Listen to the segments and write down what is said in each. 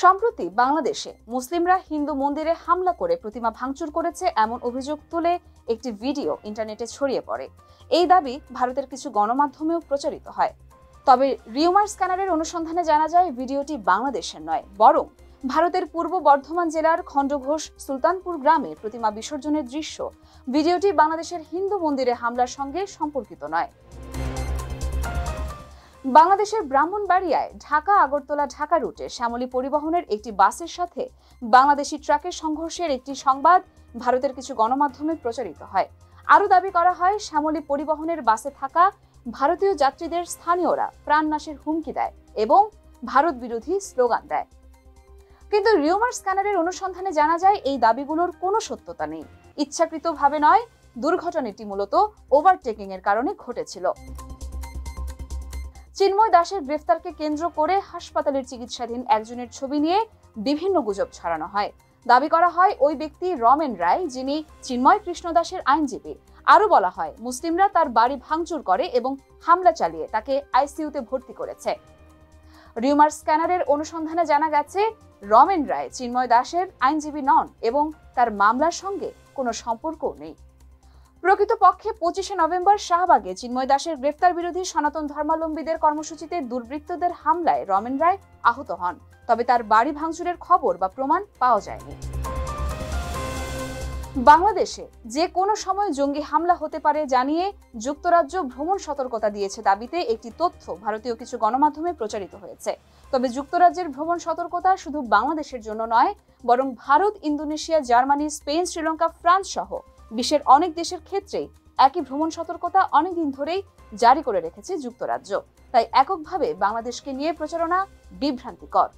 সম্প্রতি বাংলাদেশে মুসলিমরা হিন্দু মন্দিরে হামলা করে প্রতিমা ভাঙচুর করেছে এমন অভিযোগ তুলে একটি ভিডিও ইন্টারনেটে ছড়িয়ে পড়ে। এই দাবি ভারতের কিছু গণমাধ্যমেও প্রচারিত হয়। তবে রিউমার স্ক্যানারের অনুসন্ধানে জানা যায় ভিডিওটি বাংলাদেশের নয়, বরং ভারতের পূর্ব বর্ধমান জেলার খণ্ডঘোষ সুলতানপুর গ্রামে প্রতিমা বিসর্জনের দৃশ্য। ভিডিওটি বাংলাদেশের হিন্দু মন্দিরে হামলার সঙ্গে সম্পর্কিত নয়। বাংলাদেশের ব্রাহ্মণবাড়িয়ায় ঢাকা আগরতলা ঢাকা রুটে শ্যামলী পরিবহনের একটি বাসের সাথে বাংলাদেশি ট্রাকের সংঘর্ষের একটি সংবাদ ভারতের কিছু গণমাধ্যমে প্রচারিত হয়। আরও দাবি করা হয়, শ্যামলী পরিবহনের বাসে থাকা ভারতীয় যাত্রীদের স্থানীয়রা প্রাণনাশের হুমকি দেয় এবং ভারত বিরোধী স্লোগান দেয়। কিন্তু রিউমার স্ক্যানারের অনুসন্ধানে জানা যায় এই দাবিগুলোর কোনো সত্যতা নেই। ইচ্ছাকৃতভাবে নয়, দুর্ঘটনাটি মূলত ওভারটেকিং এর কারণে ঘটেছিল। চিন্ময় দাসের গ্রেফতারকে কেন্দ্র করে হাসপাতালের চিকিৎসাধীন একজনের ছবি নিয়ে বিভিন্ন গুজব ছড়ানো হয়। দাবি করা হয় ওই ব্যক্তি রমেন রায়, যিনি চিন্ময় কৃষ্ণ দাসের আইনজীবী। আরও বলা হয়, মুসলিমরা তার বাড়ি ভাঙচুর করে এবং হামলা চালিয়ে তাকে আইসিইউতে ভর্তি করেছে। রিউমার স্ক্যানারের অনুসন্ধানে জানা গেছে রমেন রায় চিন্ময় দাসের আইনজীবী নন এবং তার মামলার সঙ্গে কোনো সম্পর্কও নেই। প্রকৃতপক্ষে 25শে নভেম্বর শাহবাগে চিন্ময় দাসের গ্রেফতার বিরোধী সনাতন ধর্মাবলম্বীদের কর্মসূচিতে দুর্বৃত্তদের হামলায় রমেন রায় আহত হন, তবে তার বাড়ি ভাঙচুরের খবর বা প্রমাণ পাওয়া যায়নি। বাংলাদেশে যে কোনো সময় জঙ্গি হামলা হতে পারে জানিয়ে যুক্তরাজ্য ভ্রমণ সতর্কতা দিয়েছে দাবিতে একটি তথ্য ভারতীয় কিছু গণমাধ্যমে প্রচারিত হয়েছে। তবে যুক্তরাজ্যের ভ্রমণ সতর্কতা শুধু বাংলাদেশের জন্য নয়, বরং Bharat, Indonesia, Germany, Spain, Sri Lanka, France সহ বিশ্বের অনেক দেশের ক্ষেত্রেই একই ভ্রমণ সতর্কতা অনেকদিন ধরেই জারি করে রেখেছে যুক্তরাজ্য। তাই এককভাবে বাংলাদেশকে নিয়ে প্রচারণা বিভ্রান্তিকর।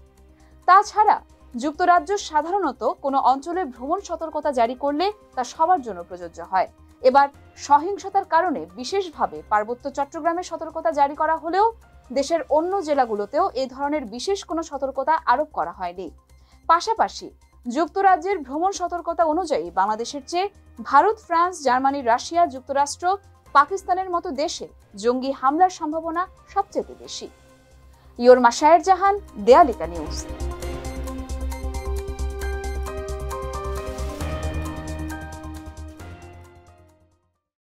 তাছাড়া যুক্তরাজ্য সাধারণত কোনো অঞ্চলে ভ্রমণ সতর্কতা জারি করলে তা সবার জন্য প্রযোজ্য হয়। এবার সহিংসতার কারণে বিশেষভাবে পার্বত্য চট্টগ্রামে সতর্কতা জারি করা হলেও দেশের অন্য জেলাগুলোতেও এ ধরনের বিশেষ কোনো সতর্কতা আরোপ করা হয়নি। পাশাপাশি যুক্তরাজ্যের ভ্রমণ সতর্কতা অনুযায়ী বাংলাদেশের চেয়ে ভারত, ফ্রান্স, জার্মানি, রাশিয়া, যুক্তরাষ্ট্র, পাকিস্তানের মতো দেশে জঙ্গি হামলার সম্ভাবনা সবচেয়ে বেশি। Your Mashayer Jahan, Deyalika news.